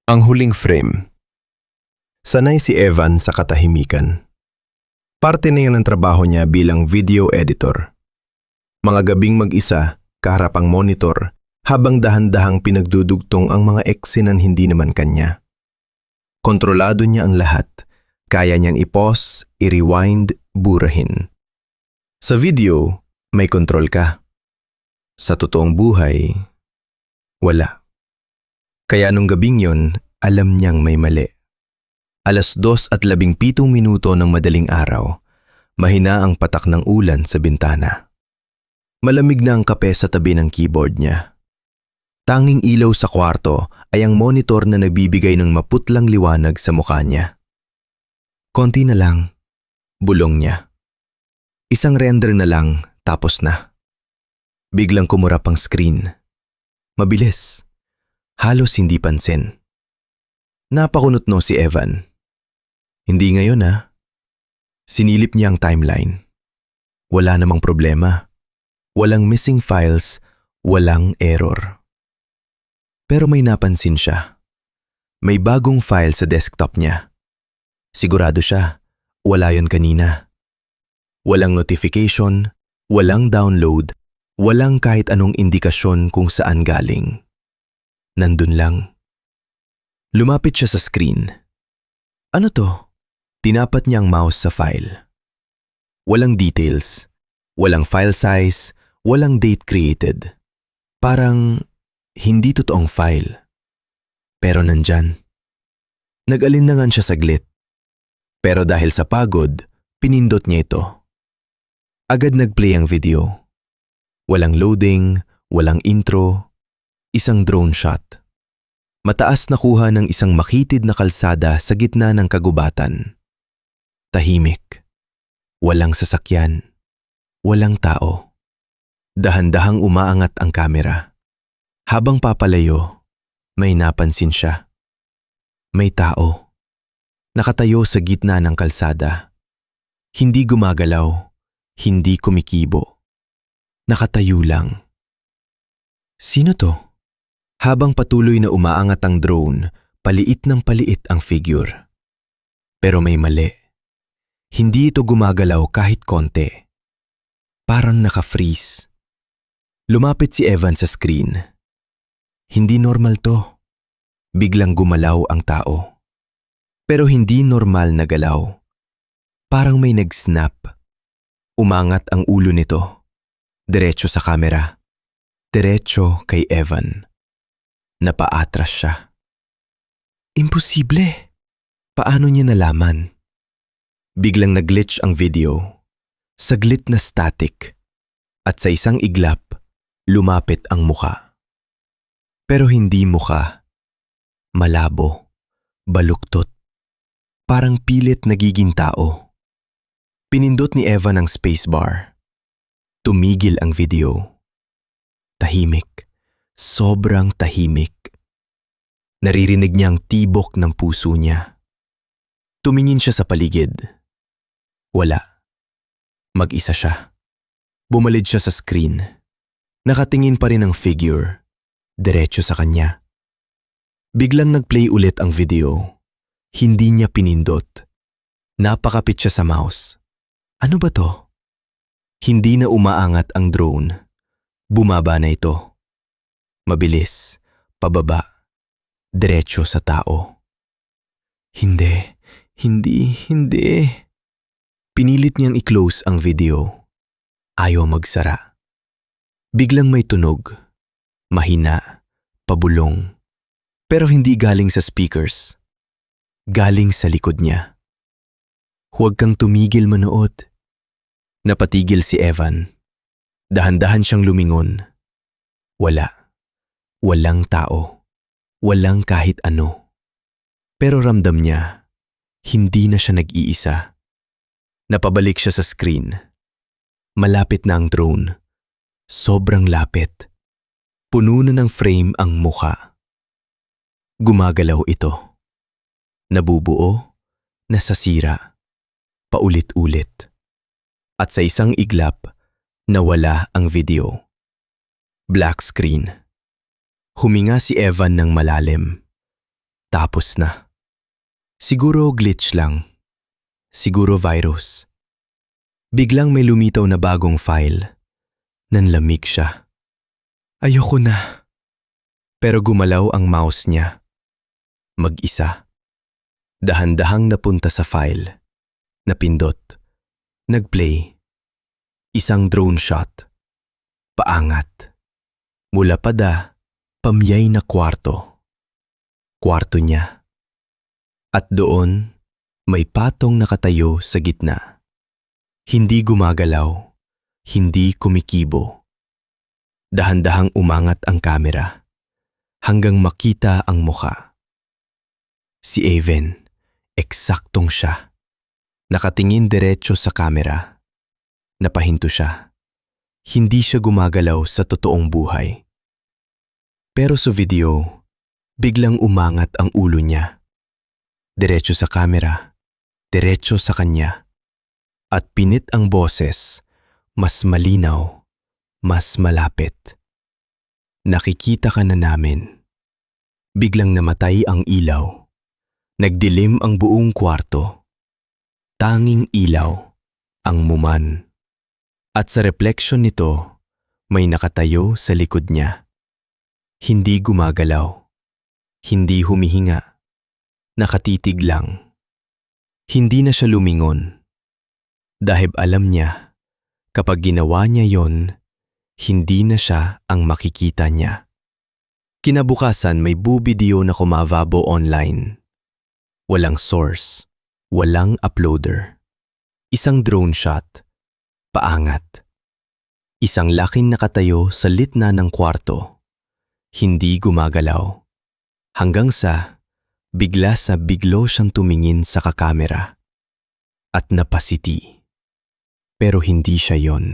Ang huling frame. Sanay si Evan sa katahimikan. Parte na yan ng trabaho niya bilang video editor. Mga gabing mag-isa, kaharap ang monitor, habang dahan-dahang pinagdudugtong ang mga eksenan hindi naman kanya. Kontrolado niya ang lahat. Kaya niyang i-pause, i-rewind, burahin. Sa video, may kontrol ka. Sa totoong buhay, wala. Kaya nung gabing yon, alam niyang may mali. 2:17 ng madaling araw, mahina ang patak ng ulan sa bintana. Malamig na ang kape sa tabi ng keyboard niya. Tanging ilaw sa kwarto ay ang monitor na nagbibigay ng maputlang liwanag sa mukha niya. Konti na lang, bulong niya. Isang render na lang, tapos na. Biglang kumurap ang screen. Mabilis. Halos hindi pansin. Napakunot no si Evan. Hindi ngayon ha. Sinilip niya ang timeline. Wala namang problema. Walang missing files, walang error. Pero may napansin siya. May bagong file sa desktop niya. Sigurado siya, wala yon kanina. Walang notification, walang download, walang kahit anong indikasyon kung saan galing. Nandun lang. Lumapit siya sa screen. Ano to? Tinapat niya ang mouse sa file. Walang details, walang file size, walang date created. Parang hindi totoong file. Pero nandyan. Nag-alinlangan siya saglit. Pero dahil sa pagod, pinindot niya ito. Agad nag-play ang video. Walang loading, walang intro, isang drone shot. Mataas na kuha ng isang makitid na kalsada sa gitna ng kagubatan. Tahimik. Walang sasakyan. Walang tao. Dahan-dahang umaangat ang kamera. Habang papalayo, may napansin siya. May tao. Nakatayo sa gitna ng kalsada. Hindi gumagalaw. Hindi kumikibo. Nakatayo lang. Sino to? Habang patuloy na umaangat ang drone, paliit ng paliit ang figure. Pero may mali. Hindi ito gumagalaw kahit konti. Parang naka-freeze. Lumapit si Evan sa screen. Hindi normal to. Biglang gumalaw ang tao. Pero hindi normal na galaw. Parang may nag-snap. Umangat ang ulo nito. Diretso sa kamera. Diretso kay Evan. Napaatras siya. Imposible. Paano niya nalaman? Biglang nag-glitch ang video. Saglit na static. At sa isang iglap, lumapit ang muka. Pero hindi muka. Malabo. Baluktot. Parang pilit nagiging tao. Pinindot ni Evan ang spacebar. Tumigil ang video. Tahimik. Sobrang tahimik. Naririnig niya ang tibok ng puso niya. Tumingin siya sa paligid. Wala. Mag-isa siya. Bumalid siya sa screen. Nakatingin pa rin ang figure. Diretso sa kanya. Biglang nag-play ulit ang video. Hindi niya pinindot. Napakapit siya sa mouse. Ano ba to? Hindi na umaangat ang drone. Bumaba na ito. Mabilis, pababa, diretso sa tao. Hindi. Pinilit niyang i-close ang video. Ayaw magsara. Biglang may tunog. Mahina, pabulong. Pero hindi galing sa speakers. Galing sa likod niya. Huwag kang tumigil manood. Napatigil si Evan. Dahan-dahan siyang lumingon. Wala. Walang tao. Walang kahit ano. Pero ramdam niya, hindi na siya nag-iisa. Napabalik siya sa screen. Malapit na ang drone. Sobrang lapit. Puno na ng frame ang mukha. Gumagalaw ito. Nabubuo, nasasira. Paulit-ulit. At sa isang iglap, nawala ang video. Black screen. Huminga si Evan ng malalim. tapos na. Siguro glitch lang. Siguro virus. Biglang may lumitaw na bagong file. Nanlamig siya. Ayoko na. Pero gumalaw ang mouse niya. Mag-isa. Dahan-dahang napunta sa file. Napindot. Nag-play. Isang drone shot. Paangat. Mula pada, pamyay na kwarto. Kwarto niya. At doon, may patong nakatayo sa gitna. Hindi gumagalaw, hindi kumikibo. Dahan-dahang umangat ang kamera, hanggang makita ang muka. Si Aven, eksaktong siya. Nakatingin diretso sa kamera. Napahinto siya. Hindi siya gumagalaw sa totoong buhay. Pero sa video, biglang umangat ang ulo niya. Diretso sa kamera, diretso sa kanya. At pinit ang boses, mas malinaw, mas malapit. Nakikita ka na namin. Biglang namatay ang ilaw. Nagdilim ang buong kwarto. Tanging ilaw, ang muman. At sa refleksyon nito, may nakatayo sa likod niya. Hindi gumagalaw. Hindi humihinga. Nakatitig lang. Hindi na siya lumingon. Dahil alam niya, kapag ginawa niya yon, hindi na siya ang makikita niya. Kinabukasan may video na kumavabo online. Walang source, walang uploader. Isang drone shot, paangat. Isang laking nakatayo sa litna ng kwarto. Hindi gumagalaw. Hanggang sa bigla sa biglo siyang tumingin sa kakamera. At napasiti. Pero hindi siya yon.